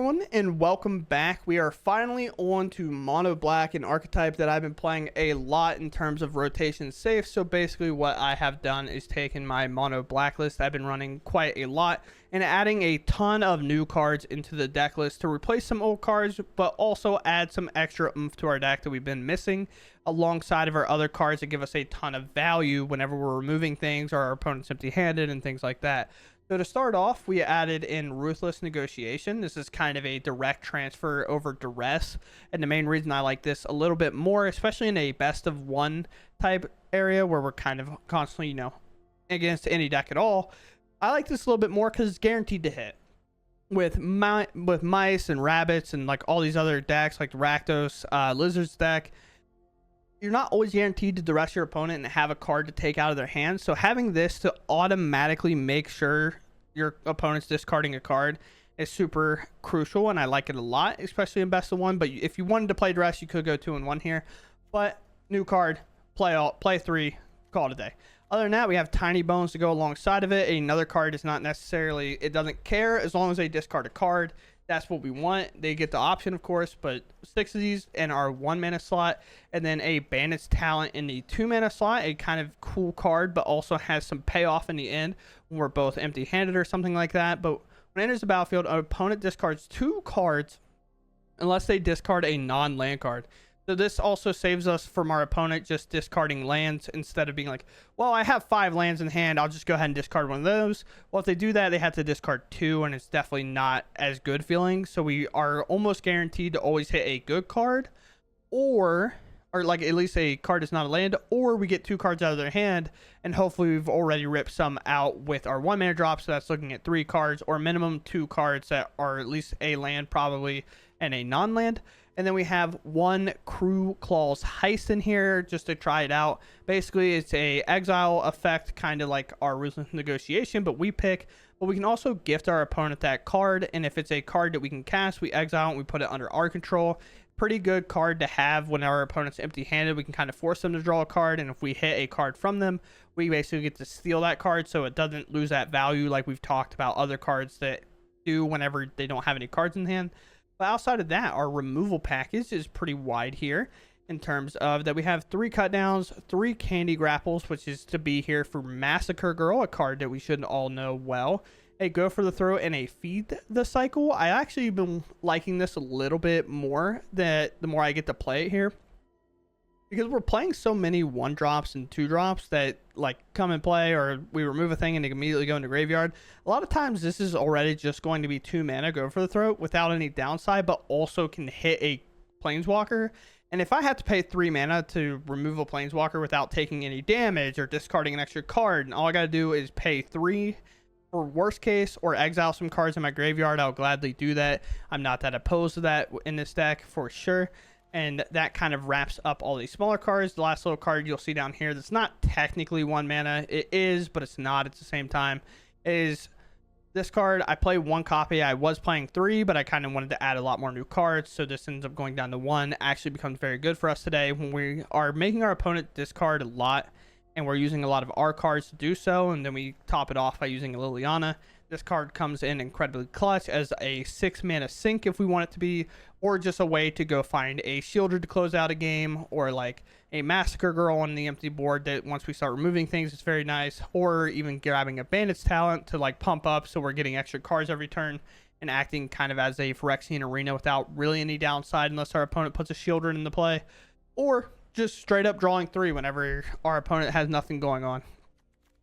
everyone, and welcome back. We are finally on to mono black, an archetype that I've been playing a lot in terms of rotation safe. So basically what I have done is taken my mono black list I've been running quite a lot and adding a ton of new cards into the deck list to replace some old cards, but also add some extra oomph to our deck that we've been missing alongside of our other cards that give us a ton of value whenever we're removing things or our opponent's empty-handed and things like that. So to start off, we added in Ruthless Negotiation. This is kind of a direct transfer over Duress, and the main reason I like this a little bit more, especially in a best of one type area where we're kind of constantly, against any deck at all, I like this a little bit more because it's guaranteed to hit. With mice and rabbits and like all these other decks like the Rakdos Lizards deck, you're not always guaranteed to duress your opponent and have a card to take out of their hand. So having this to automatically make sure your opponent's discarding a card is super crucial, and I like it a lot, especially in best of one. But if you wanted to play duress, you could go 2-in-1 here. But new card, play 3, call it a day. Other than that, we have Tiny Bones to go alongside of it. Another card is not necessarily, it doesn't care as long as they discard a card. That's what we want. They get the option, of course, but 6 of these in our 1-mana slot, and then a Bandit's Talent in the 2-mana slot, a kind of cool card, but also has some payoff in the end when we're both empty-handed or something like that. But when it enters the battlefield, an opponent discards 2 cards unless they discard a non-land card. So this also saves us from our opponent just discarding lands instead of being like, well, I have 5 lands in hand, I'll just go ahead and discard one of those. Well, if they do that, they have to discard 2, and it's definitely not as good feeling. So we are almost guaranteed to always hit a good card, or like at least a card is not a land, or we get 2 cards out of their hand, and hopefully we've already ripped some out with our 1-mana drop. So that's looking at 3 cards, or minimum 2 cards that are at least a land probably, and a non-land. And then we have 1 Crew Claws Heist in here just to try it out. Basically, it's a exile effect, kind of like our Ruthless Negotiation, but we pick. But we can also gift our opponent that card, and if it's a card that we can cast, we exile and we put it under our control. Pretty good card to have when our opponent's empty-handed. We can kind of force them to draw a card, and if we hit a card from them, we basically get to steal that card so it doesn't lose that value like we've talked about other cards that do whenever they don't have any cards in hand. But outside of that, our removal package is pretty wide here in terms of that we have 3 cutdowns, 3 candy grapples, which is to be here for Massacre Girl, a card that we should all know well, a Go for the Throat, and a Feed the Cycle. I actually been liking this a little bit more the more I get to play it here, because we're playing so many 1-drops and 2-drops that like come and play, or we remove a thing and they immediately go into graveyard. A lot of times this is already just going to be 2 mana Go for the Throat without any downside, but also can hit a Planeswalker. And if I have to pay 3 mana to remove a Planeswalker without taking any damage or discarding an extra card, and all I got to do is pay 3 for worst case, or exile some cards in my graveyard, I'll gladly do that. I'm not that opposed to that in this deck for sure. And that kind of wraps up all these smaller cards. The last little card you'll see down here that's not technically 1 mana. It is, but it's not at the same time. Is this card. I play 1 copy. I was playing 3, but I kind of wanted to add a lot more new cards. So this ends up going down to 1. Actually becomes very good for us today when we are making our opponent discard a lot. And we're using a lot of our cards to do so. And then we top it off by using a Liliana. This card comes in incredibly clutch as a 6-mana sink if we want it to be, or just a way to go find a Shielder to close out a game, or like a Massacre Girl on the empty board that once we start removing things, it's very nice, or even grabbing a Bandit's Talent to like pump up so we're getting extra cards every turn and acting kind of as a Phyrexian Arena without really any downside unless our opponent puts a Shielder into play, or just straight up drawing 3 whenever our opponent has nothing going on.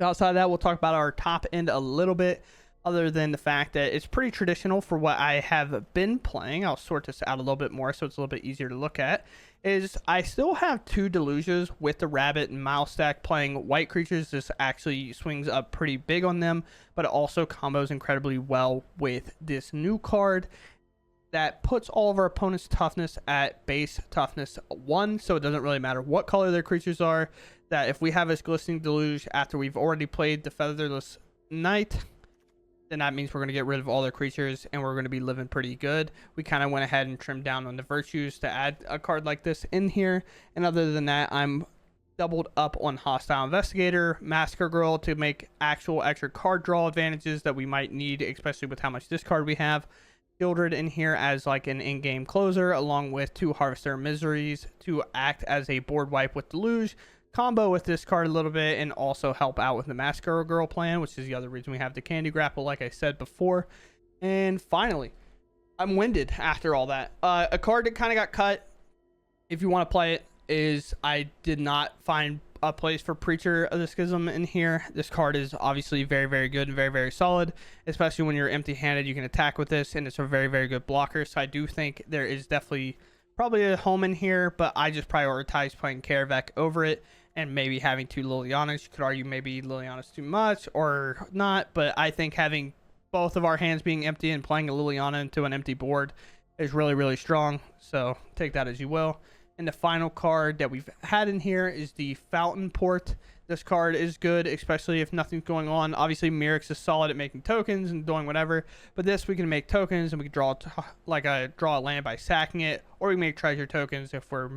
Outside of that, we'll talk about our top end a little bit. Other than the fact that it's pretty traditional for what I have been playing, I'll sort this out a little bit more so it's a little bit easier to look at, is I still have 2 Deluges with the Rabbit and Mouse deck playing white creatures. This actually swings up pretty big on them, but it also combos incredibly well with this new card that puts all of our opponent's toughness at base toughness 1, so it doesn't really matter what color their creatures are. That if we have this Glistening Deluge after we've already played the Featherless Knight, then that means we're going to get rid of all their creatures and we're going to be living pretty good. We kind of went ahead and trimmed down on the virtues to add a card like this in here. And other than that, I'm doubled up on Hostile Investigator, Massacre Girl to make actual extra card draw advantages that we might need, especially with how much discard we have. Shieldred in here as like an in-game closer, along with 2 Harvester Miseries to act as a board wipe with Deluge, combo with this card a little bit, and also help out with the Mascara Girl plan, which is the other reason we have the Candy Grapple, like I said before. And finally, I'm winded after all that. A card that kind of got cut, if you want to play it, is I did not find a place for Preacher of the Schism in here. This card is obviously very, very good and very, very solid, especially when you're empty-handed. You can attack with this, and it's a very, very good blocker. So I do think there is definitely probably a home in here, but I just prioritize playing Karavek over it and maybe having 2 Lilianas. You could argue maybe Liliana's too much or not, but I think having both of our hands being empty and playing a Liliana into an empty board is really, really strong. So take that as you will. And the final card that we've had in here is the Fountain Port. This card is good, especially if nothing's going on. Obviously, Mirix is solid at making tokens and doing whatever. But this, we can make tokens and we can draw a land by sacking it. Or we can make treasure tokens if we're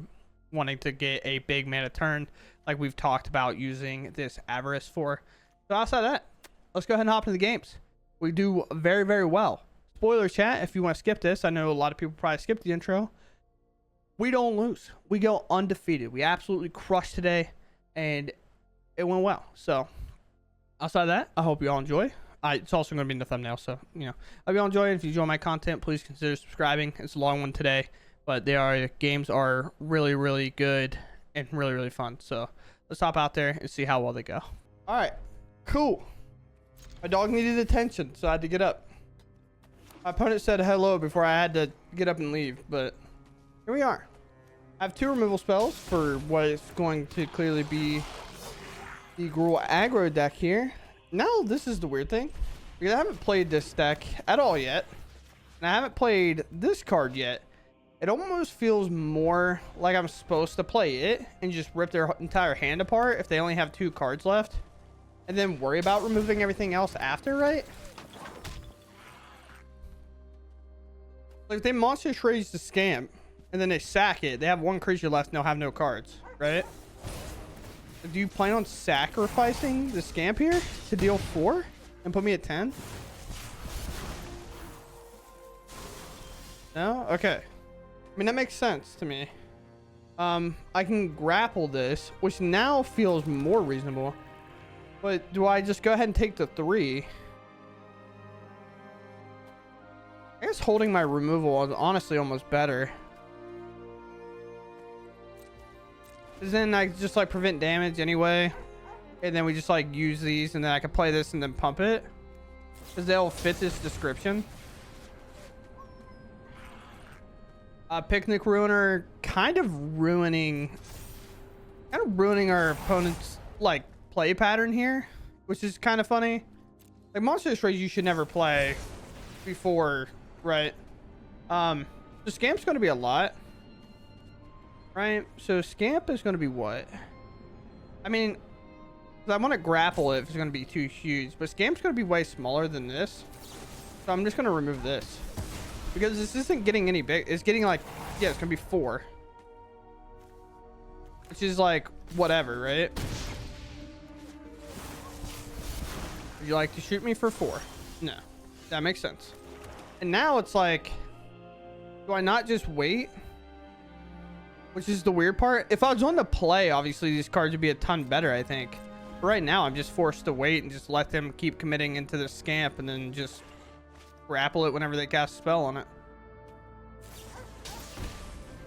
wanting to get a big mana turn, like we've talked about using this Avarice for. So outside of that, let's go ahead and hop into the games. We do very, very well. Spoiler chat, if you want to skip this. I know a lot of people probably skipped the intro. We don't lose. We go undefeated. We absolutely crushed today, and it went well. So, outside of that, I hope you all enjoy. It's also going to be in the thumbnail, so, you know. I hope you all enjoy it. If you enjoy my content, please consider subscribing. It's a long one today, but games are really, really good and really, really fun. So, let's hop out there and see how well they go. All right. Cool. My dog needed attention, so I had to get up. My opponent said hello before I had to get up and leave, but here we are. I have 2 removal spells for what is going to clearly be the Gruul aggro deck here. Now, this is the weird thing, because I haven't played this deck at all yet, and I haven't played this card yet. It almost feels more like I'm supposed to play it and just rip their entire hand apart if they only have 2 cards left, and then worry about removing everything else after, right? Like, if they monster trades the Scamp, and then they sack it, they have 1 creature left and they'll have no cards, right? Do you plan on sacrificing the Scamp here to deal 4 and put me at 10? No? Okay. I mean, that makes sense to me. I can grapple this, which now feels more reasonable. But do I just go ahead and take the 3? I guess holding my removal is honestly almost better. Because then I just like prevent damage anyway. And then we just like use these, and then I can play this and then pump it. Because they'll fit this description. Picnic Ruiner kind of ruining our opponent's like play pattern here, which is kind of funny. Like, monster destroys you should never play before, right? The Scamp's going to be a lot, right? So Scamp is going to be what? I mean, I want to grapple it if it's going to be too huge, but Scamp's going to be way smaller than this. So I'm just going to remove this. Because this isn't getting any big. It's getting like, yeah, it's going to be 4. Which is like, whatever, right? Would you like to shoot me for 4? No. That makes sense. And now it's like, do I not just wait? Which is the weird part. If I was on the play, obviously these cards would be a ton better, I think. But right now, I'm just forced to wait and just let them keep committing into the Scamp and then just grapple it whenever they cast a spell on it.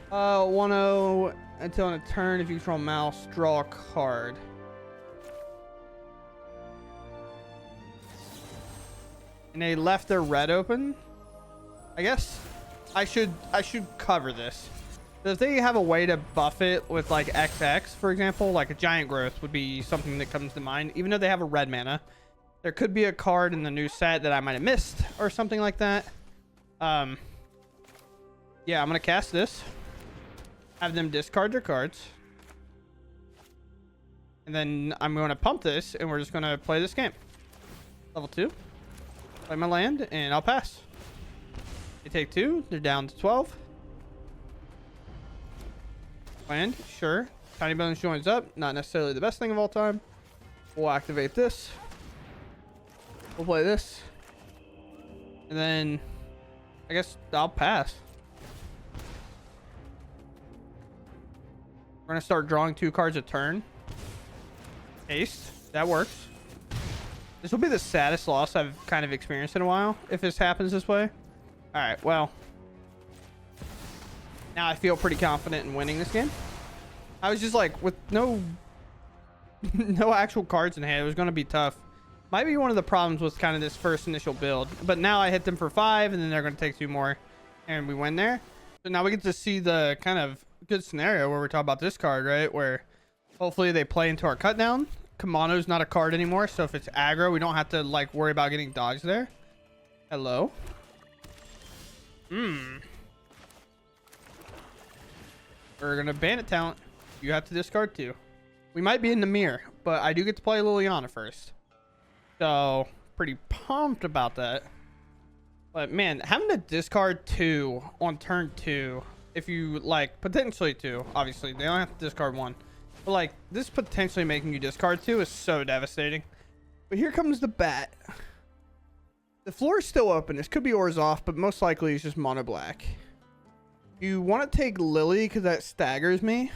1-0 until on a turn. If you control mouse, draw a card. And they left their red open. I guess I should cover this. So if they have a way to buff it with like XX, for example, like a Giant Growth would be something that comes to mind. Even though they have a red mana, there could be a card in the new set that I might have missed or something like that. Yeah, I'm gonna cast this. Have them discard their cards. And then I'm going to pump this, and we're just going to play this game. Level 2. Play my land, and I'll pass. They take 2. They're down to 12. Land, sure. Tiny Bones joins up. Not necessarily the best thing of all time. We'll activate this. We'll play this. And then I guess I'll pass. We're gonna start drawing 2 cards a turn. Haste. That works. This will be the saddest loss I've kind of experienced in a while if this happens this way. All right, well, now I feel pretty confident in winning this game. I was just like, with no actual cards in hand, it was going to be tough. Might be one of the problems with kind of this first initial build, but now I hit them for 5 and then they're going to take 2 more and we win there. So now we get to see the kind of good scenario where we're talking about this card, right? Where hopefully they play into our cut down. Kamano's not a card anymore, so if it's aggro, we don't have to like worry about getting dodged there. Hello. We're gonna ban it talent. You have to discard 2. We might be in the mirror, but I do get to play Liliana first, so pretty pumped about that. But man, having to discard 2 on turn 2, if you like, potentially 2, obviously they don't have to discard 1. But like, this potentially making you discard 2 is so devastating. But here comes the bat. The floor is still open. This could be ores off, but most likely it's just mono black. You want to take Lily because that staggers me.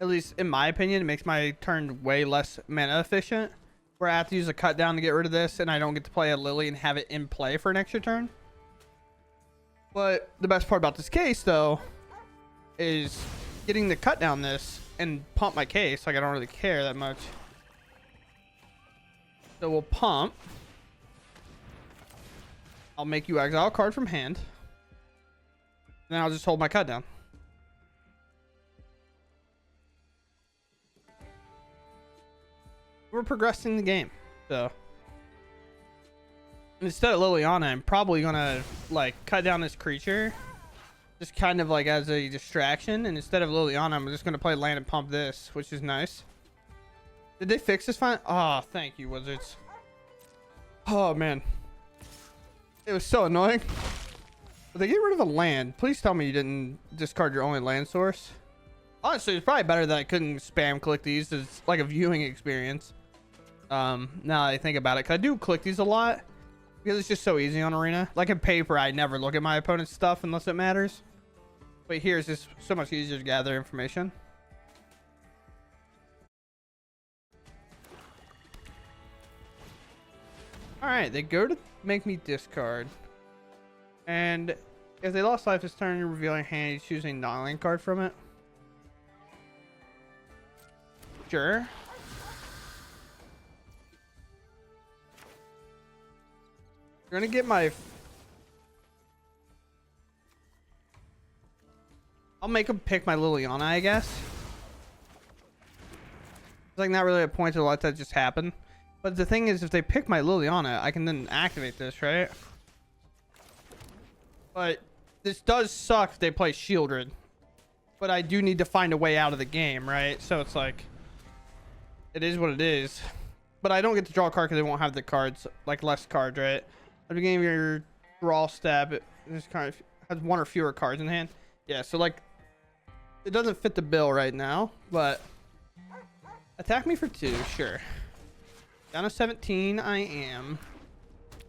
At least in my opinion, it makes my turn way less mana efficient. Where I have to use a cut down to get rid of this, and I don't get to play a Lily and have it in play for an extra turn. But the best part about this case, though, is getting the cut down this and pump my case. Like, I don't really care that much. So we'll pump. I'll make you exile a card from hand. Then I'll just hold my cut down. We're progressing the game. So instead of Liliana, I'm probably gonna like cut down this creature. Just kind of like as a distraction, and instead of Liliana, I'm just gonna play land and pump this, which is nice. Did they fix this fine? Oh, thank you, Wizards. Oh man, it was so annoying. But they get rid of a land. Please tell me you didn't discard your only land source. Honestly, it's probably better that I couldn't spam click these. It's like a viewing experience. Now that I think about it, 'cause I do click these a lot because it's just so easy on Arena. Like in paper, I never look at my opponent's stuff unless it matters. But here it's just so much easier to gather information. All right, they go to make me discard. And if they lost life this turn, you're revealing hand, you choose a non-land card from it. Sure. You're gonna get my... I'll make him pick my Liliana, I guess. It's like not really a point to let that just happen. But the thing is, if they pick my Liliana, I can then activate this, right? But this does suck if they play Shieldred. But I do need to find a way out of the game, right? So it's like... It is what it is. But I don't get to draw a card because they won't have the cards, like less cards, right? At the beginning of your draw step, it just kind of has 1 or fewer cards in hand. Yeah, so like... It doesn't fit the bill right now, but... Attack me for 2, sure. Down to 17, I am.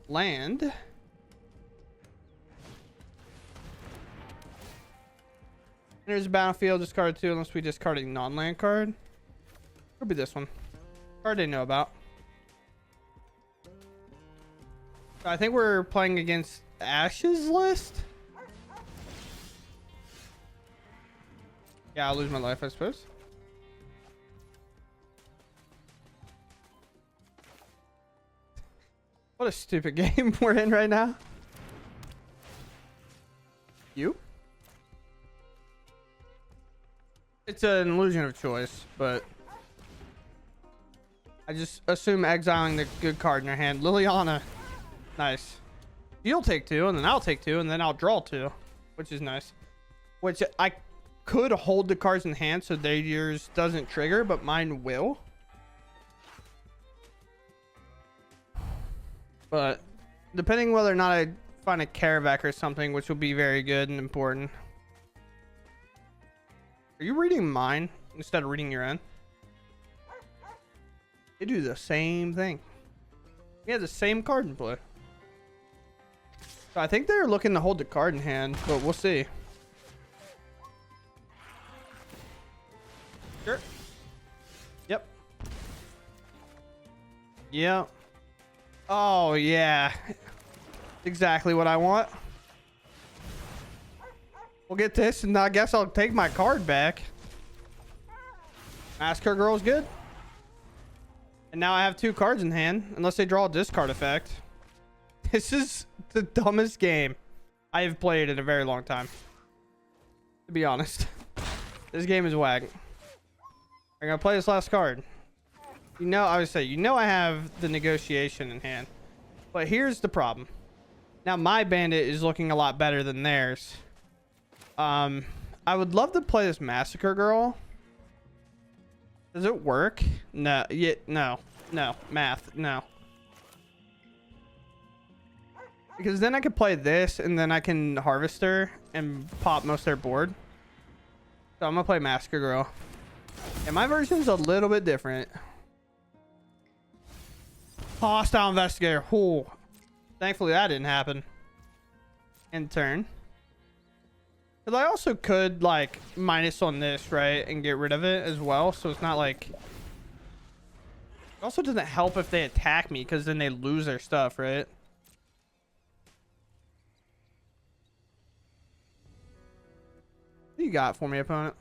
Land. There's a battlefield, discard 2 unless we discard a non-land card. Could be this one. Card they know about. So I think we're playing against Ash's list. Yeah, I'll lose my life, I suppose. What a stupid game we're in right now. You? It's an illusion of choice, but I just assume exiling the good card in your hand. Liliana. Nice. You'll take 2, and then I'll take 2, and then I'll draw 2, which is nice. Which I could hold the cards in hand so yours doesn't trigger, but mine will. But depending whether or not I find a Karavac or something, which will be very good and important. Are you reading mine instead of reading your own? They do the same thing. We have the same card in play. So I think they're looking to hold the card in hand, but we'll see. Sure. Yep. Yeah. Oh, yeah. Exactly what I want. We'll get this, and I guess I'll take my card back. Massacre Girl's good. And now I have 2 cards in hand, unless they draw a discard effect. This is the dumbest game I have played in a very long time. To be honest. This game is whack. I'm gonna play this last card. You know, I would say, you know I have the negotiation in hand. But here's the problem. Now my bandit is looking a lot better than theirs. I would love to play this Massacre Girl. Does it work? No. Yeah, no. No. Math. No. Because then I could play this, and then I can Harvester and pop most of their board. So I'm gonna play Massacre Girl. And my version's a little bit different. Hostile Investigator. Ooh. Thankfully that didn't happen. End turn. Because I also could, like, minus on this, right? And get rid of it as well. So it's not like... It also doesn't help if they attack me, because then they lose their stuff, right? What do you got for me, opponent?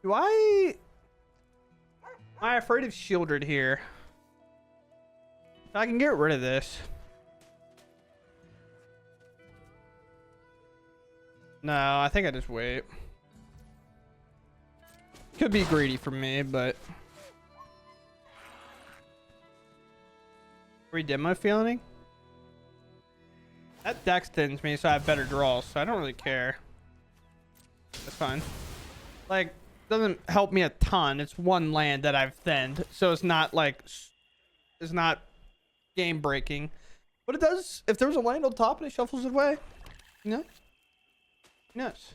Am I afraid of Shieldred here? I can get rid of this. No, I think I just wait. Could be greedy for me, but... Re-demo feeling? That deck thins me, so I have better draws, so I don't really care. That's fine. Like, doesn't help me a ton. It's 1 land that I've thinned, so it's not like... It's not game breaking. But it does, if there's a land on top and it shuffles it away, you know? Yes.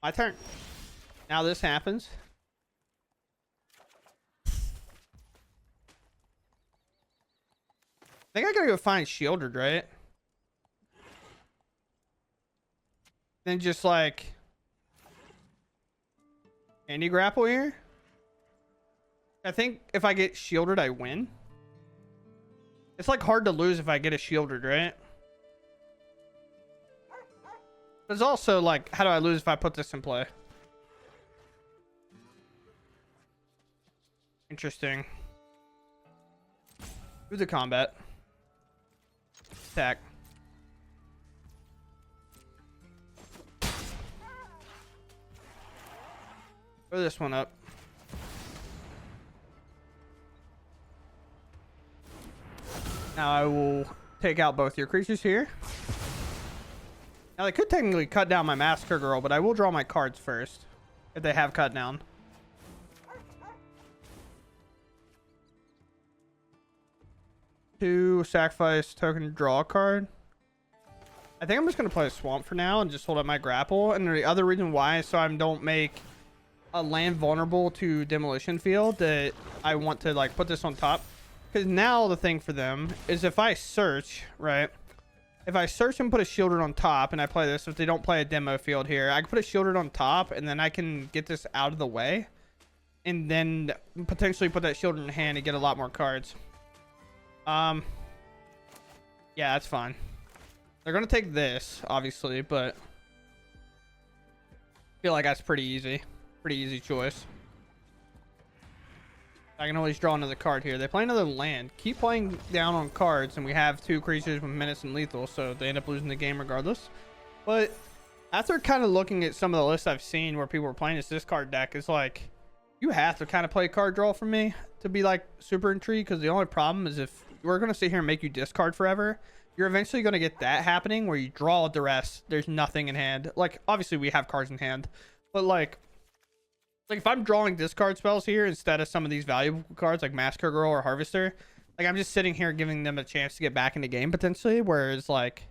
My turn. Now this happens. I think I gotta go find Shieldred, right? Then just like Candy Grapple here. I think if I get Shieldred, I win. It's like hard to lose if I get a Shieldred, right? There's also like, how do I lose if I put this in play? Interesting. Do the combat. Attack. Throw this one up. Now I will take out both your creatures here. Now they could technically cut down my Massacre Girl, but I will draw my cards first if they have cut down. Two sacrifice token, draw a card. I think I'm just gonna play a Swamp for now and just hold up my grapple. And the other reason why is so I don't make a land vulnerable to Demolition Field, that I want to like put this on top. Because now the thing for them is if I search, right? If I search and put a Shieldred on top and I play this, if they don't play a demo field here, I can put a Shieldred on top and then I can get this out of the way. And then potentially put that Shieldred in hand and get a lot more cards. Yeah, that's fine. They're going to take this, obviously, but I feel like that's pretty easy. Pretty easy choice. I can always draw another card here. They play another land. Keep playing down on cards, and we have 2 creatures with menace and lethal, so they end up losing the game regardless. But after kind of looking at some of the lists I've seen where people were playing this card deck, it's like, you have to kind of play card draw for me to be like super intrigued, because the only problem is if we're going to sit here and make you discard forever, you're eventually going to get that happening where you draw the rest. There's nothing in hand. Like, obviously we have cards in hand, but like if I'm drawing discard spells here instead of some of these valuable cards like Massacre Girl or Harvester, like I'm just sitting here giving them a chance to get back in the game potentially, whereas like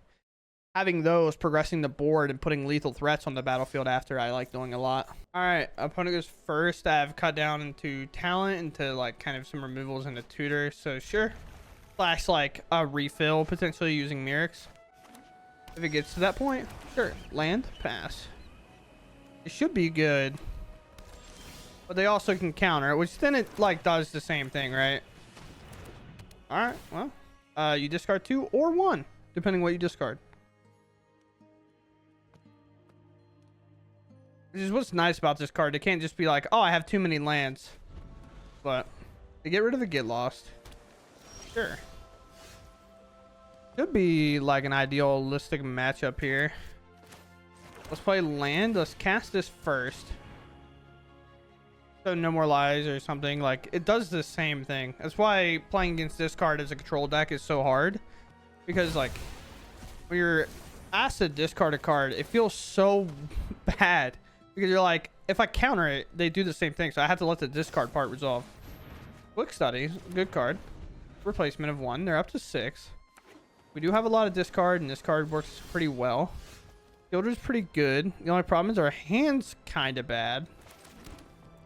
having those progressing the board and putting lethal threats on the battlefield after, I like doing a lot. All right, opponent goes first. I have cut down into talent, into like kind of some removals into tutor, so sure. slash like a refill, potentially using Mirrors. If it gets to that point, sure. Land, pass. It should be good. But they also can counter, which then it like does the same thing, right? All right, well, you discard 2 or 1, depending what you discard. Which is what's nice about this card. It can't just be like, oh, I have too many lands. But to get rid of the Get Lost, sure. Could be like an idealistic matchup here. Let's play land. Let's cast this first. So no more lies or something. Like, it does the same thing. That's why playing against this card as a control deck is so hard. Because, like, when you're asked to discard a card, it feels so bad. Because you're like, if I counter it, they do the same thing. So I have to let the discard part resolve. Quick Study, good card. Replacement of 1. They're up to 6. We do have a lot of discard, and this card works pretty well. Fielder's pretty good. The only problem is our hand's kind of bad.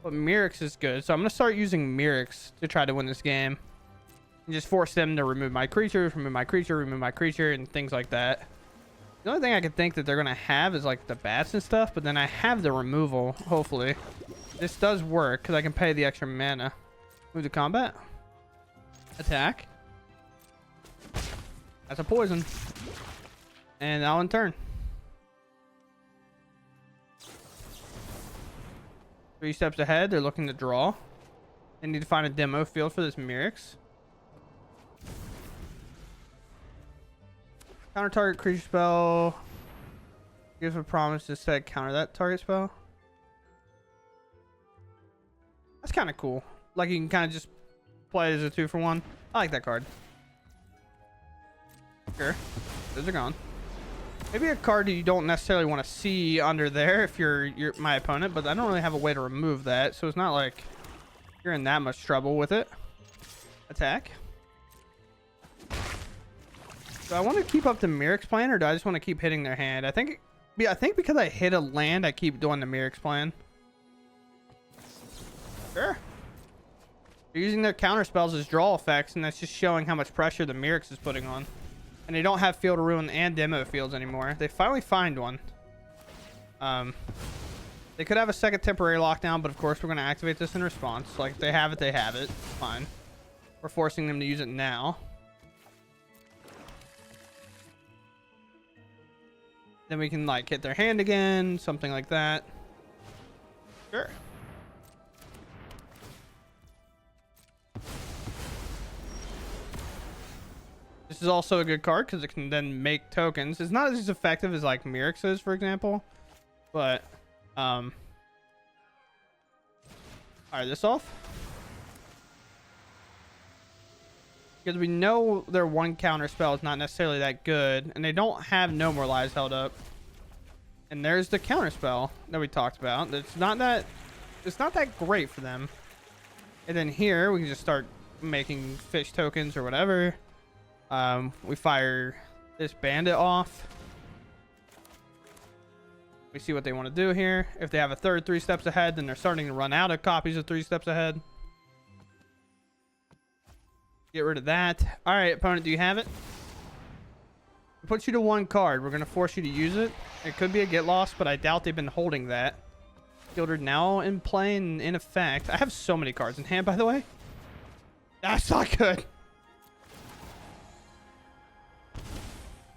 But Mirrors is good. So I'm going to start using Mirrors to try to win this game. And just force them to remove my creatures, remove my creature, remove my creature, and things like that. The only thing I could think that they're going to have is like the bats and stuff. But then I have the removal, hopefully. This does work because I can pay the extra mana. Move to combat. Attack. That's a poison. And now in turn. 3 steps ahead. They're looking to draw. They need to find a demo field for this Mirrors. Counter target creature spell. Gives a promise to instead counter that target spell. That's kind of cool. Like you can kind of just play it as a 2-for-1. I like that card. Sure. Those are gone. Maybe a card that you don't necessarily want to see under there if you're my opponent, but I don't really have a way to remove that, so it's not like you're in that much trouble with it. Attack. Do I want to keep up the Mirrors plan, or do I just want to keep hitting their hand? I think because I hit a land, I keep doing the Mirrors plan. Sure. They're using their counter spells as draw effects, and that's just showing how much pressure the Mirrors is putting on. And they don't have Field of Ruin and Demo Fields anymore. They finally find one. They could have a second temporary lockdown, but of course we're going to activate this in response. Like, if they have it, they have it. Fine. We're forcing them to use it now. Then we can, like, hit their hand again. Something like that. Sure. This is also a good card because it can then make tokens. It's not as effective as like Mirrors is, for example. But alright, this off. Because we know their 1 counter spell is not necessarily that good, and they don't have No More Lies held up. And there's the counter spell that we talked about. It's not that great for them. And then here we can just start making fish tokens or whatever. We fire this bandit off. We see what they want to do here. If they have a third 3 steps ahead, then they're starting to run out of copies of 3 steps ahead. Get rid of that. All right, opponent, do you have it? It puts you to 1 card. We're going to force you to use it. It could be a Get Lost, but I doubt they've been holding that. Fielder now in play and in effect. I have so many cards in hand, by the way. That's not good.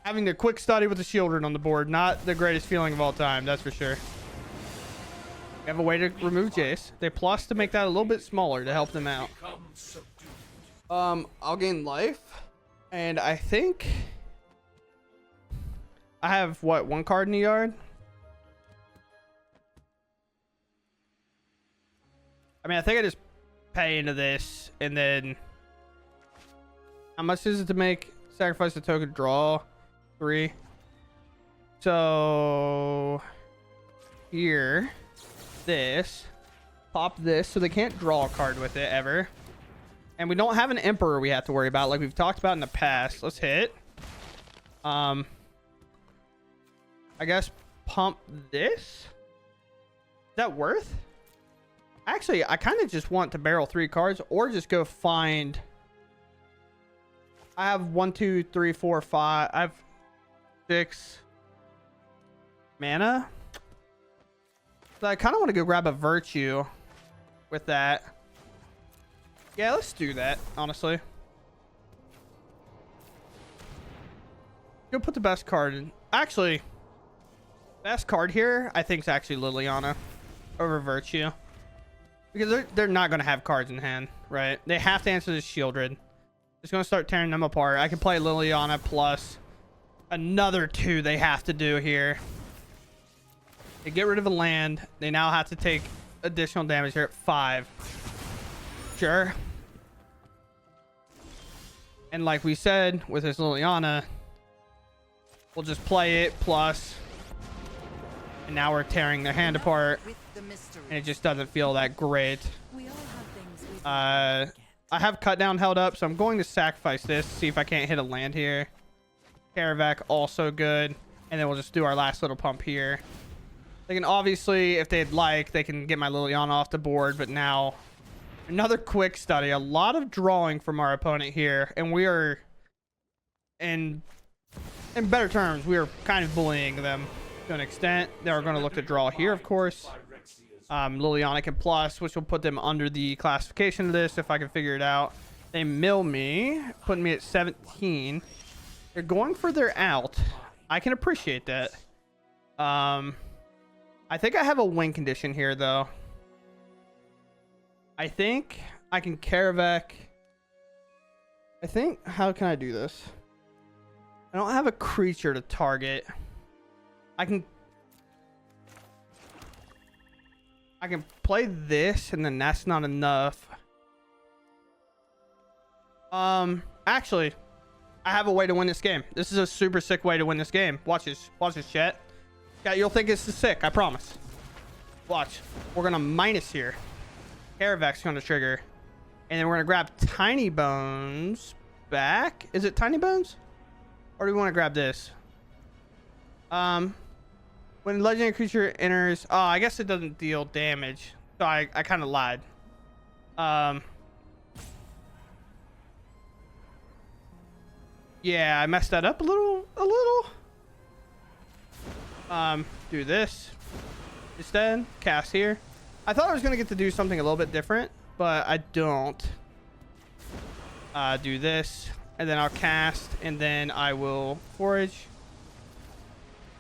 Having a Quick Study with the Shieldred on the board, not the greatest feeling of all time, that's for sure. We have a way to remove Jace. They plus to make that a little bit smaller to help them out. I'll gain life, and I think I have what, 1 card in the yard? I mean, I think I just pay into this, and then how much is it to make sacrifice the token draw? 3. So here, this, pop this, so they can't draw a card with it ever. And we don't have an Emperor we have to worry about like we've talked about in the past. Let's hit. I guess pump this. Is that worth? Actually, I kind of just want to barrel 3 cards or just go find I have 1, 2, 3, 4, 5. I have 6 mana. So I kind of want to go grab a virtue with that. Yeah, let's do that, honestly. Go put the best card in. Actually, best card here, I think, is actually Liliana over virtue. Because they're not going to have cards in hand, right? They have to answer this Shieldred. It's going to start tearing them apart. I can play Liliana plus another 2 they have to do here. They get rid of a land. They now have to take additional damage here at 5. Sure. And like we said, with this Liliana, we'll just play it plus. And now we're tearing their hand apart. And it just doesn't feel that great. I have cut down held up, so I'm going to sacrifice this, see if I can't hit a land here. Caravac also good. And then we'll just do our last little pump here. They can obviously, if they'd like, they can get my Liliana off the board, but now another quick study. A lot of drawing from our opponent here, and we are in better terms, we are kind of bullying them to an extent. They're going to look to draw here, of course. Liliana can plus, which will put them under the classification of this if I can figure it out. They mill me, putting me at 17. They're going for their out. I can appreciate that. I think I have a win condition here, though. I think I can Caravac. I think, how can I do this? I don't have a creature to target. I can play this, and then that's not enough. Actually, I have a way to win this game. This is a super sick way to win this game. Watch this, chat. Yeah, you'll think it's sick, I promise. Watch. We're gonna minus here. Caravac's gonna trigger. And then we're gonna grab Tiny Bones back. Is it Tiny Bones? Or do we want to grab this? When legendary creature enters... Oh, I guess it doesn't deal damage. So I kind of lied. Yeah, I messed that up a little. Do this instead. Cast here. I thought I was gonna get to do something a little bit different, but I don't. Do this, and then I'll cast, and then I will forage.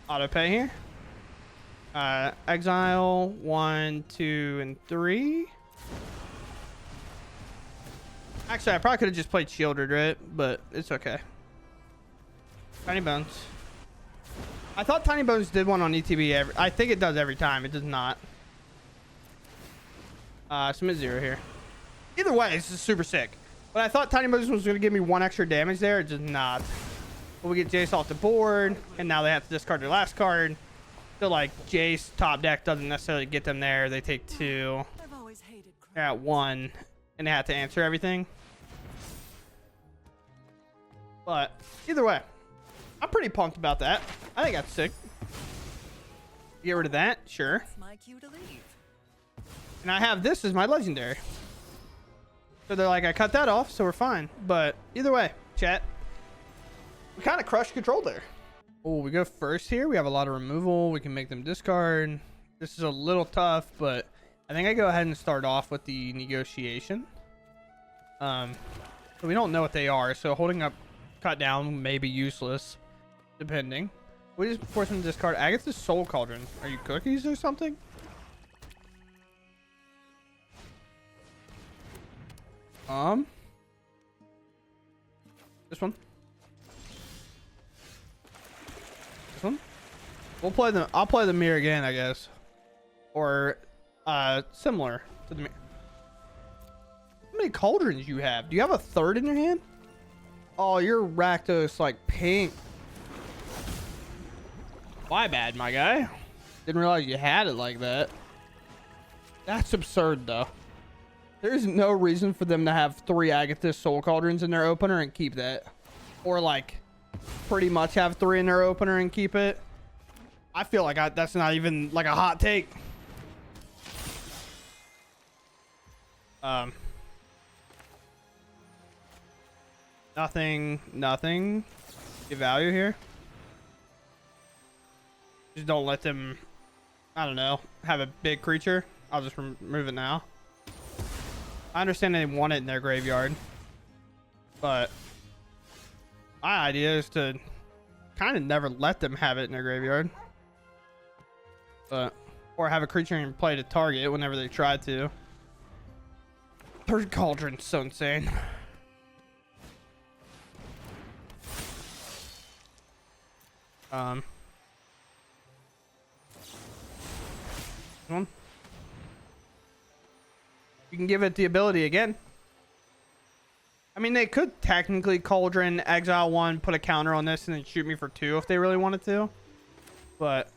Auto pay here. Exile 1, 2, and 3. Actually, I probably could have just played Shieldred, right? But it's okay. Tiny Bones. I thought Tiny Bones did one on ETB. I think it does every time. It does not. Submit 0 here. Either way, this is super sick. But I thought Tiny Bones was going to give me 1 extra damage there. It does not. But we get Jace off the board, and now they have to discard their last card. So, like, Jace top deck doesn't necessarily get them there. They take 2. They're at 1, and they have to answer everything. But either way, I'm pretty pumped about that. I think that's sick. Get rid of that, sure. And I have this as my legendary. So they're like, I cut that off, so we're fine. But either way, chat, we kind of crushed control there. Oh, we go first here. We have a lot of removal. We can make them discard. This is a little tough, but I think I go ahead and start off with the negotiation. So we don't know what they are, so holding up cut down may be useless, depending. We just force them to discard Agatha's Soul Cauldron. Are you cookies or something? This one. This one. We'll play the. I'll play the mirror again, I guess, or similar to the mirror. How many cauldrons you have? Do you have a third in your hand? Oh, you're Rakdos like pink. My bad, my guy. Didn't realize you had it like that. That's absurd, though. There's no reason for them to have 3 Agatha's Soul Cauldrons in their opener and keep that. Or, like, pretty much have 3 in their opener and keep it. I feel like that's not even, like, a hot take. Nothing. Get value here. Just don't let them, I don't know, have a big creature. I'll just remove it now. I understand they want it in their graveyard, but my idea is to kind of never let them have it in their graveyard, or have a creature in play to target whenever they try to. Third Cauldron's so insane. One. You can give it the ability again. I mean, they could technically Cauldron, exile one, put a counter on this, and then shoot me for 2 if they really wanted to. But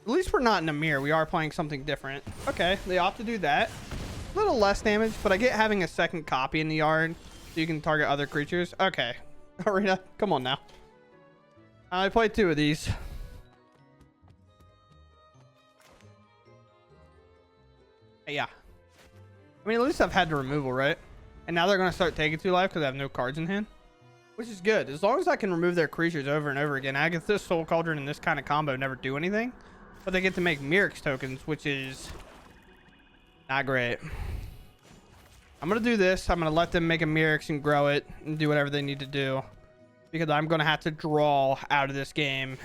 at least we're not in a mirror. We are playing something different. Okay, they opt to do that. A little less damage, but I get having a second copy in the yard so you can target other creatures. Okay, Arena, come on now. I played 2 of these. Yeah. I mean, at least I've had the removal, right? And now they're going to start taking 2 life because I have no cards in hand. Which is good. As long as I can remove their creatures over and over again. I guess this Soul Cauldron and this kind of combo never do anything. But they get to make Mirrex tokens, which is not great. I'm going to do this. I'm going to let them make a Mirrex and grow it and do whatever they need to do. Because I'm going to have to draw out of this game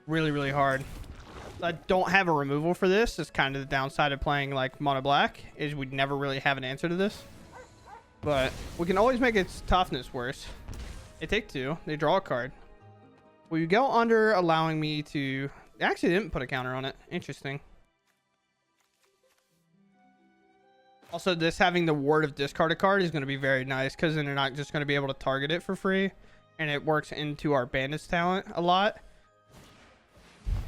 really, really hard. I don't have a removal for this. It's kind of the downside of playing like mono black, is we never really have an answer to this. But we can always make its toughness worse. They take 2. They draw a card. Will you go under allowing me to... They actually didn't put a counter on it. Interesting. Also, this having the ward of discard a card is going to be very nice, because then they're not just going to be able to target it for free. And it works into our bandits talent a lot.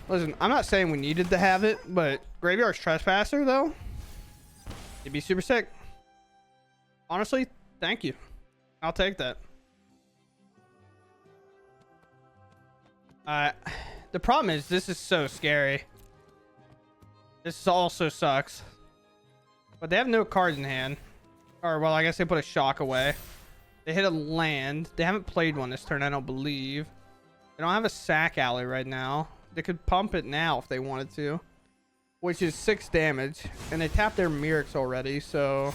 Listen, I'm not saying we needed to have it, but Graveyard's Trespasser, though, it'd be super sick. Honestly, thank you. I'll take that. The problem is, this is so scary. This also sucks. But they have no cards in hand. Or, well, I guess they put a shock away. They hit a land. They haven't played one this turn, I don't believe. They don't have a sack alley right now. They could pump it now if they wanted to, which is 6 damage, and they tapped their Mirrex already, so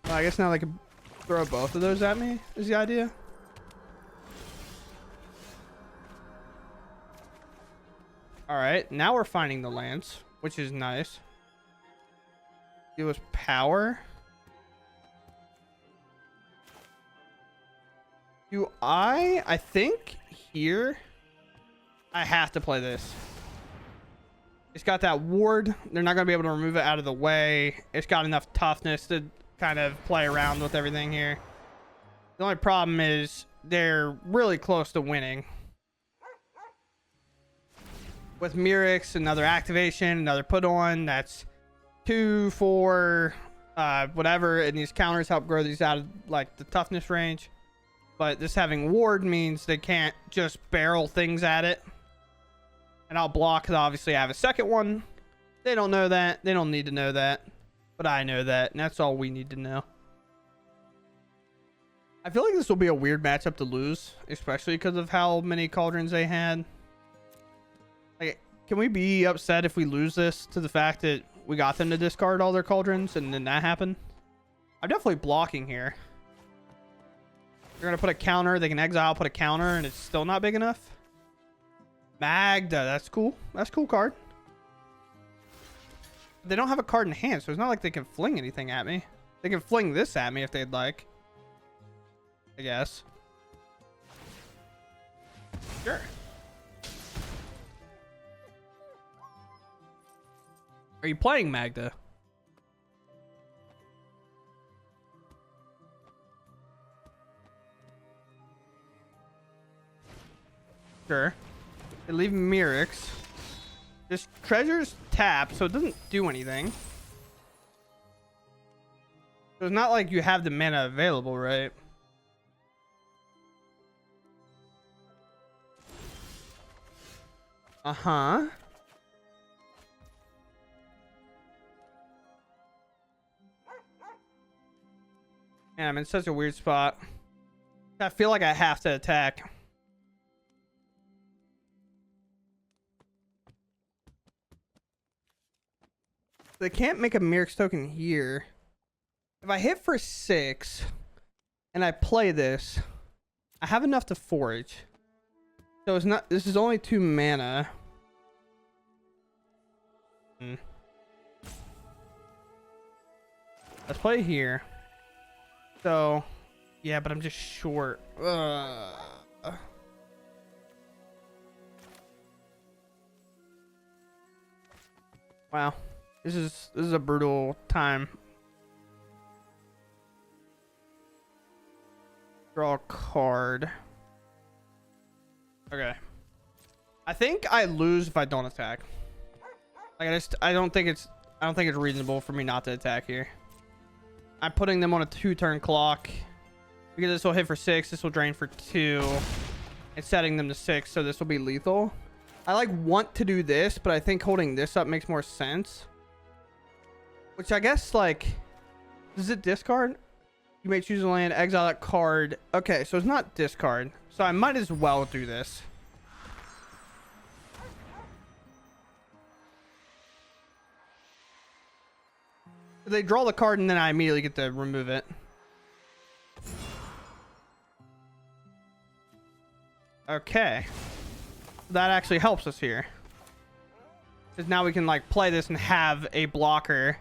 well, I guess now they can throw both of those at me is the idea. All right, now we're finding the lands, which is nice. It was power. Do I think here I have to play this. It's got that ward. They're not going to be able to remove it out of the way. It's got enough toughness to kind of play around with everything here. The only problem is they're really close to winning. With Mirrex, another activation, another put on. That's 2, 4, whatever. And these counters help grow these out of like the toughness range. But this having ward means they can't just barrel things at it. And I'll block because obviously I have a second one. They don't know that. They don't need to know that. But I know that. And that's all we need to know. I feel like this will be a weird matchup to lose. Especially because of how many cauldrons they had. Like, can we be upset if we lose this to the fact that we got them to discard all their cauldrons and then that happened? I'm definitely blocking here. They're going to put a counter. They can exile, put a counter, and it's still not big enough. Magda, that's cool. That's a cool card. They don't have a card in hand, so it's not like they can fling anything at me. They can fling this at me if they'd like, I guess. Sure. Are you playing Magda? Sure. They leave Mirrex. This treasure's tapped, so it doesn't do anything. So it's not like you have the mana available, right? Uh-huh. Man, I'm in such a weird spot. I feel like I have to attack. They can't make a Mirror's token here. If I hit for 6 and I play this, I have enough to forage. So it's not, this is only 2 mana. Let's play here. So, yeah, but I'm just short. Wow. This is a brutal time. Draw a card. Okay. I think I lose if I don't attack. Like I don't think it's reasonable for me not to attack here. I'm putting them on a 2-turn clock because this will hit for 6, this will drain for 2. It's setting them to 6, so this will be lethal. I like want to do this, but I think holding this up makes more sense. Which I guess, like, does it discard? You may choose a land, exile that card. Okay, so it's not discard. So I might as well do this. They draw the card and then I immediately get to remove it. Okay. That actually helps us here. Because now we can like play this and have a blocker.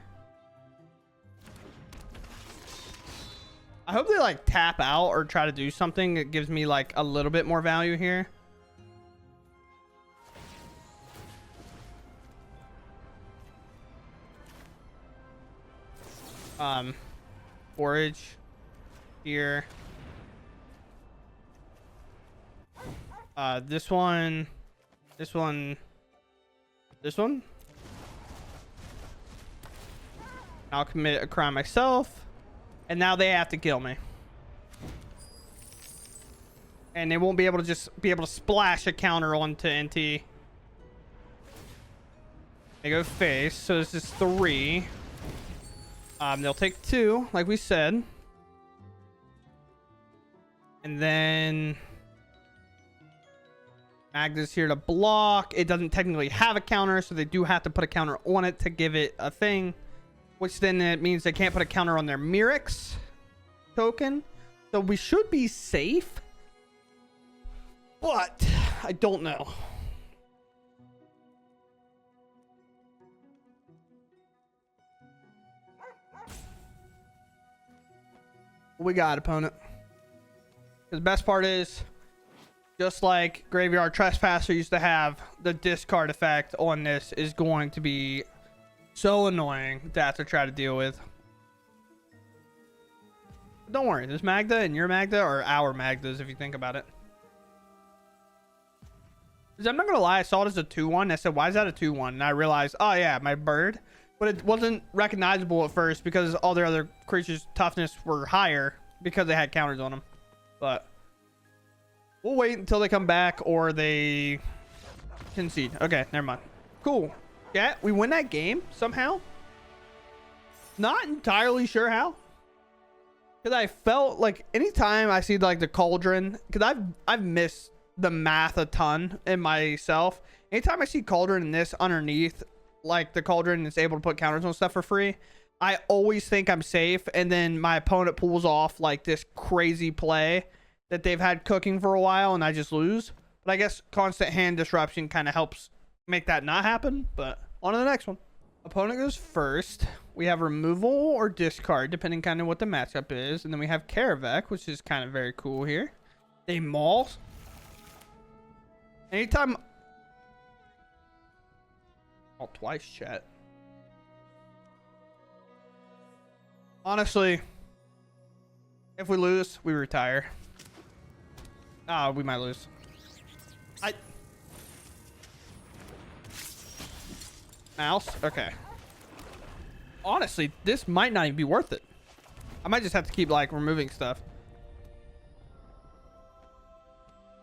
I hope they like tap out or try to do something that gives me like a little bit more value here. Forage here. This one. I'll commit a crime myself. And now they have to kill me. And they won't be able to just be able to splash a counter onto NT. They go face, so this is 3. They'll take 2, like we said. And then Magda's here to block. It doesn't technically have a counter, so they do have to put a counter on it to give it a thing. Which then it means they can't put a counter on their Mirror's token. So we should be safe. But I don't know. We got, opponent. The best part is, just like Graveyard Trespasser used to have, the discard effect on this is going to be so annoying to have to try to deal with. But don't worry, this Magda and your Magda are our Magdas if you think about it. Because I'm not going to lie, I saw it as a 2-1. I said, why is that a 2-1? And I realized, oh yeah, my bird. But it wasn't recognizable at first because all their other creatures' toughness were higher because they had counters on them. But we'll wait until they come back or they concede. Okay, never mind. Cool. Yeah, we win that game somehow. Not entirely sure how. Because I felt like anytime I see like the cauldron, because I've missed the math a ton in myself. Anytime I see cauldron in this underneath, like the cauldron is able to put counters on stuff for free, I always think I'm safe, and then my opponent pulls off like this crazy play that they've had cooking for a while and I just lose. But I guess constant hand disruption kind of helps make that not happen. But on to the next one. Opponent goes first. We have removal or discard depending kind of what the matchup is, and then we have Karavek, which is kind of very cool here. They maul. Anytime. Oh, twice, chat. Honestly, if we lose, we retire. We might lose. Mouse? Okay. Honestly, this might not even be worth it. I might just have to keep, like, removing stuff.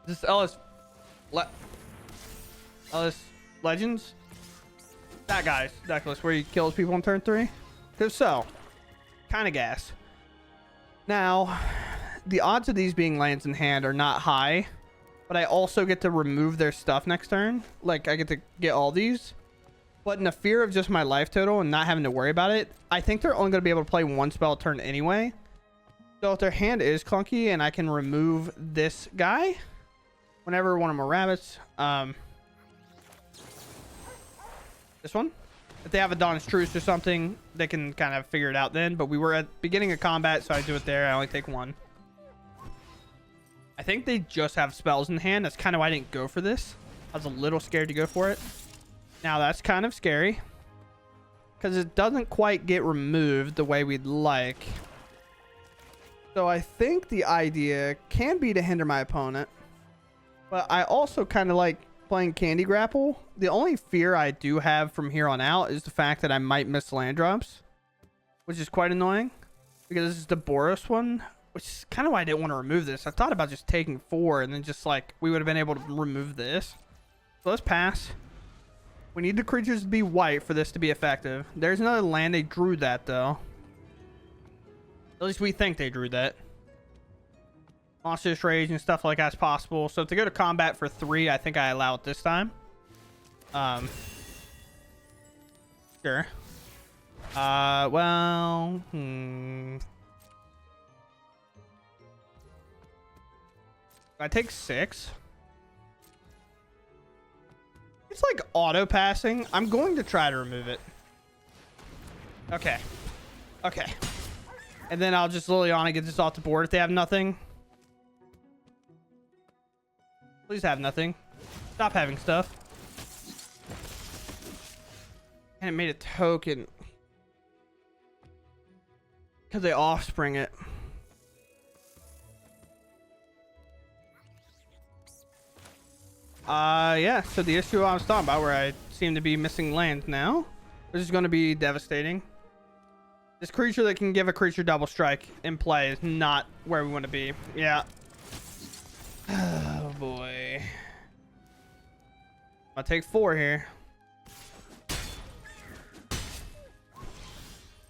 This Ellis Legends? That guy's Decklist where he kills people on turn 3? If so, kind of gas. Now, the odds of these being lands in hand are not high, but I also get to remove their stuff next turn. Like, I get to get all these. But in the fear of just my life total and not having to worry about it, I think they're only going to be able to play one spell a turn anyway. So if their hand is clunky and I can remove this guy whenever one of them are rabbits, this one, if they have a Dawn's Truce or something, they can kind of figure it out then. But we were at beginning of combat, so I do it there. I only take one. I think they just have spells in hand. That's kind of why I didn't go for this. I was a little scared to go for it. Now that's kind of scary because it doesn't quite get removed the way we'd like. So I think the idea can be to hinder my opponent, but I also kind of like playing Candy Grapple. The only fear I do have from here on out is the fact that I might miss land drops, which is quite annoying because this is the Boros one, which is kind of why I didn't want to remove this. I thought about just taking 4 and then just like we would have been able to remove this. So let's pass. We need the creatures to be white for this to be effective. There's another land. They drew that though. At least we think they drew that. Monstrous Rage and stuff like that's possible. So to go to combat for 3, I think I allow it this time. Sure. Well, I take 6. It's like auto passing. I'm going to try to remove it. Okay. Okay. And then I'll just Liliana get this off the board if they have nothing. Please have nothing. Stop having stuff. And it made a token. Because they offspring it. Yeah, so the issue I was talking about where I seem to be missing land now. This is going to be devastating. This creature that can give a creature double strike in play is not where we want to be. Yeah. Oh boy. I'll take 4 here.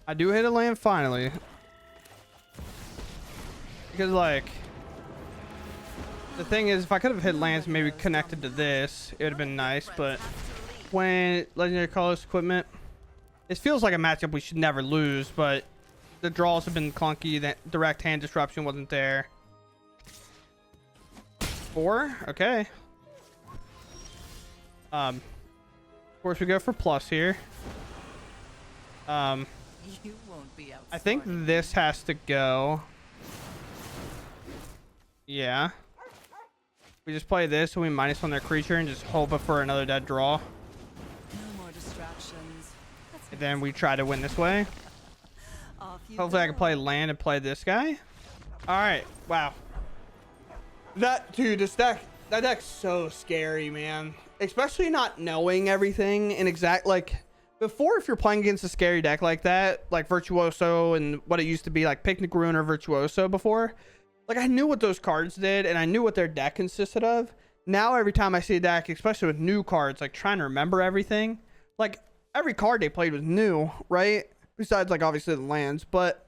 I do hit a land finally. Because like, the thing is, if I could have hit lands maybe connected to this, it would have been nice. But when Legendary Colorless Equipment, this feels like a matchup we should never lose, but the draws have been clunky. That direct hand disruption wasn't there. 4, okay. Of course we go for plus here. I think this has to go. Yeah. We just play this and we -1 their creature and just hope for another dead draw. No more distractions. And then we try to win this way. Hopefully I can play land and play this guy. All right. Wow. That dude, that deck's so scary, man. Especially not knowing everything and exact like before. If you're playing against a scary deck like that, like Virtuoso and what it used to be like Picnic Ruin or Virtuoso before, like I knew what those cards did and I knew what their deck consisted of. Now every time I see a deck, especially with new cards, like trying to remember everything, like every card they played was new, right? Besides like obviously the lands, but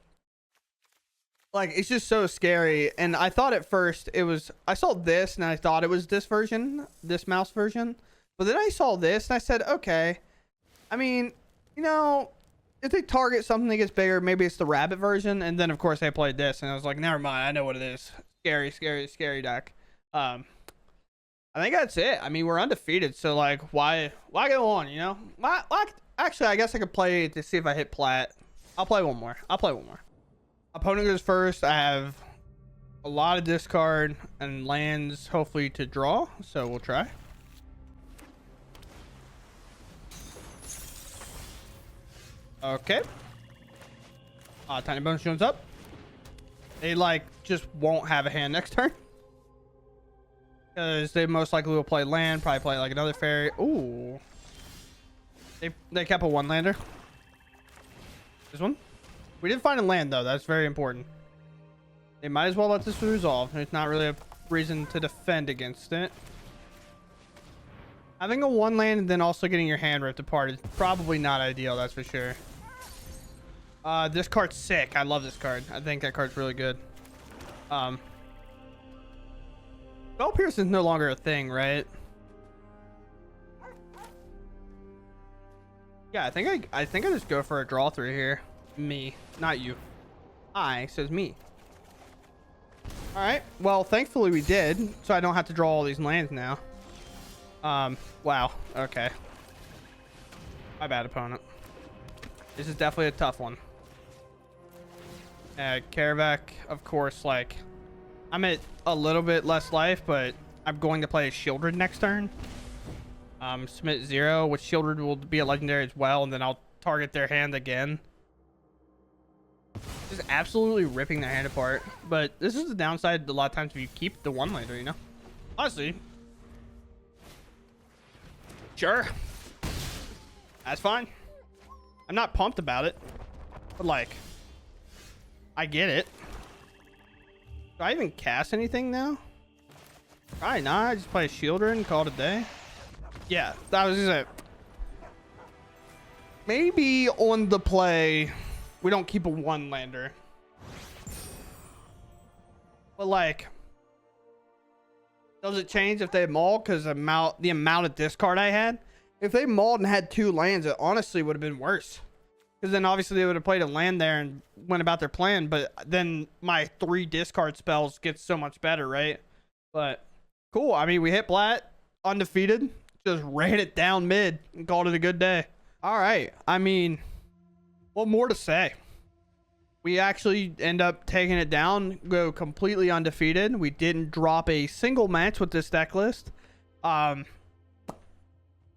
like it's just so scary. And I thought at first it was, I saw this and I thought it was this version, this mouse version, but then I saw this and I said, okay, I mean, you know, if they target something that gets bigger, maybe it's the rabbit version. And then of course I played this and I was like, never mind, I know what it is. Scary, scary, scary deck. I think that's it. I mean, we're undefeated, so like why go on, you know? Why actually I guess I could play to see if I hit plat. I'll play one more. Opponent goes first. I have a lot of discard and lands hopefully to draw, so we'll try. Okay. Tiny Bones shows up. They like just won't have a hand next turn. Because they most likely will play land, probably play like another fairy. Ooh. They kept a 1-lander. This one. We did find a land though. That's very important. They might as well let this resolve. There's not really a reason to defend against it. Having a 1-land and then also getting your hand ripped apart is probably not ideal. That's for sure. This card's sick. I love this card. I think that card's really good. Um, Spell Pierce is no longer a thing, right? Yeah, I think I just go for a draw through here. Me, not you. I says me. All right. Well, thankfully we did, so I don't have to draw all these lands now. Wow. Okay. My bad, opponent. This is definitely a tough one. Karavak, of course, like, I'm at a little bit less life, but I'm going to play a Shieldred next turn. Submit 0, which Shieldred will be a legendary as well, and then I'll target their hand again. Just absolutely ripping their hand apart. But this is the downside a lot of times if you keep the one lander, you know? Honestly. Sure. That's fine. I'm not pumped about it. But, like, I get it. Do I even cast anything now? Probably not. I just play a Shielder and call it a day. Yeah, that was just it. Maybe on the play, we don't keep a one lander. But, like, does it change if they maul? Because the amount of discard I had. If they mauled and had 2 lands, it honestly would have been worse. Because then obviously they would have played a land there and went about their plan. But then my 3 discard spells get so much better, right? But cool. I mean, we hit Blatt, undefeated. Just ran it down mid and called it a good day. All right. I mean, what more to say? We actually end up taking it down, go completely undefeated. We didn't drop a single match with this deck list.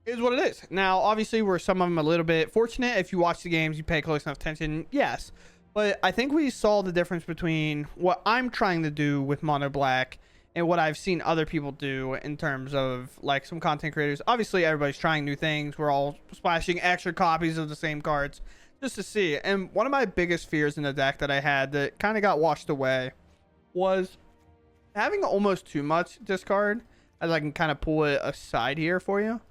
Is what it is. Now, obviously, were some of them a little bit fortunate. If you watch the games, you pay close enough attention, yes. But I think we saw the difference between what I'm trying to do with Mono Black and what I've seen other people do in terms of, like, some content creators. Obviously, everybody's trying new things. We're all splashing extra copies of the same cards just to see. And one of my biggest fears in the deck that I had that kind of got washed away was having almost too much discard, as I can kind of pull it aside here for you.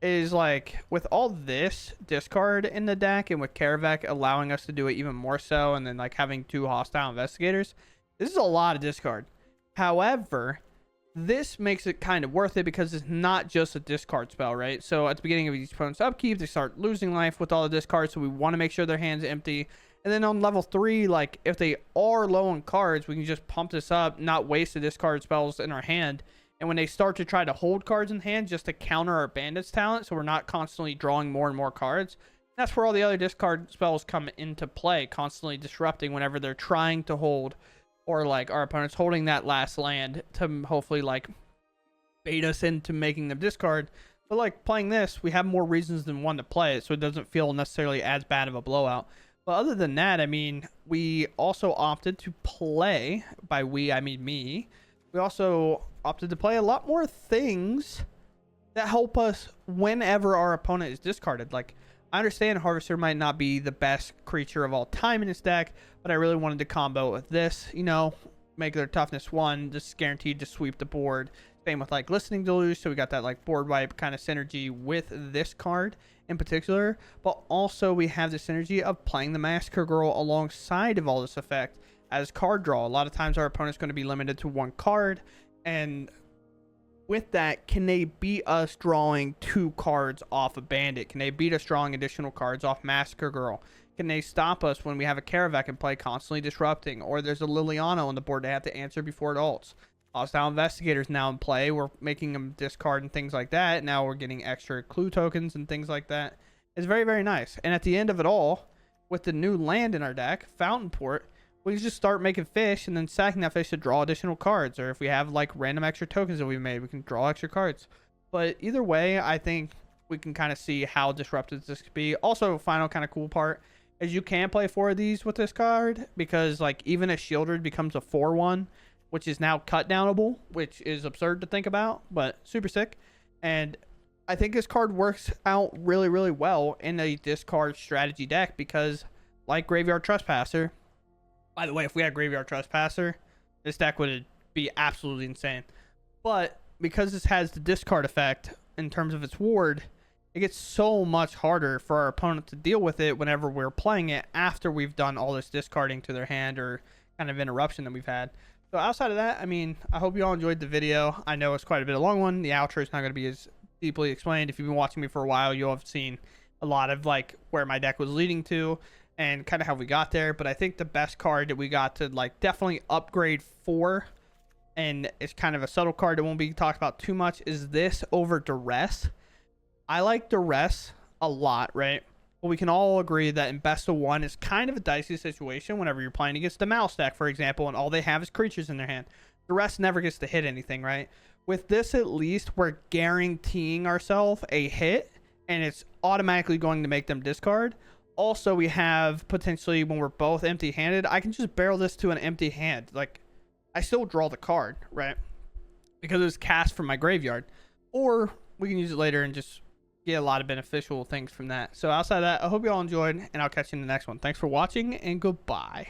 Is like with all this discard in the deck and with Karavak allowing us to do it even more so, and then like having 2 hostile investigators, this is a lot of discard. However, this makes it kind of worth it because it's not just a discard spell, right? So at the beginning of each opponent's upkeep, they start losing life with all the discards, so we want to make sure their hand's empty. And then on level 3, like if they are low on cards, we can just pump this up, not waste the discard spells in our hand. And when they start to try to hold cards in hand just to counter our bandits talent, so we're not constantly drawing more and more cards, that's where all the other discard spells come into play, constantly disrupting whenever they're trying to hold, or like our opponent's holding that last land to hopefully like bait us into making them discard. But like playing this, we have more reasons than one to play it, so it doesn't feel necessarily as bad of a blowout. But other than that, I mean, we also opted to play, by we I mean me, we also opted to play a lot more things that help us whenever our opponent is discarded. Like, I understand Harvester might not be the best creature of all time in this deck, but I really wanted to combo it with this, you know, make their toughness 1, just guaranteed to sweep the board. Same with like Listening Deluge, so we got that like board wipe kind of synergy with this card in particular, but also we have the synergy of playing the Massacre Girl alongside of all this effect as card draw. A lot of times our opponent's going to be limited to 1 card, and with that, can they beat us drawing 2 cards off a Bandit? Can they beat us drawing additional cards off Massacre Girl? Can they stop us when we have a Karavak in play constantly disrupting, or there's a Liliana on the board they have to answer before it ults? Hostile Investigators now in play. We're making them discard and things like that. Now we're getting extra clue tokens and things like that. It's very, very nice. And at the end of it all, with the new land in our deck, Fountain Port, we can just start making fish and then sacking that fish to draw additional cards. Or if we have like random extra tokens that we've made, we can draw extra cards. But either way, I think we can kind of see how disruptive this could be. Also, final kind of cool part is you can play 4 of these with this card, because like even a Shieldred becomes a 4/1, which is now cut downable, which is absurd to think about, but super sick. And I think this card works out really, really well in a discard strategy deck, because like Graveyard Trespasser, by the way, if we had Graveyard Trespasser, this deck would be absolutely insane. But because this has the discard effect in terms of its ward, it gets so much harder for our opponent to deal with it whenever we're playing it after we've done all this discarding to their hand or kind of interruption that we've had. So outside of that, I mean, I hope you all enjoyed the video. I know it's quite a bit of a long one. The outro is not going to be as deeply explained. If you've been watching me for a while, you'll have seen a lot of like where my deck was leading to and kind of how we got there. But I think the best card that we got to like definitely upgrade for, and it's kind of a subtle card that won't be talked about too much, is this over Duress. I like Duress a lot, right? But we can all agree that in best of one, it's kind of a dicey situation whenever you're playing against the mouse deck, for example, and all they have is creatures in their hand. Duress never gets to hit anything, right? With this, at least, we're guaranteeing ourselves a hit, and it's automatically going to make them discard. Also, we have potentially, when we're both empty-handed, I can just barrel this to an empty hand. Like, I still draw the card, right? Because it was cast from my graveyard. Or we can use it later and just get a lot of beneficial things from that. So outside of that, I hope you all enjoyed, and I'll catch you in the next one. Thanks for watching, and goodbye.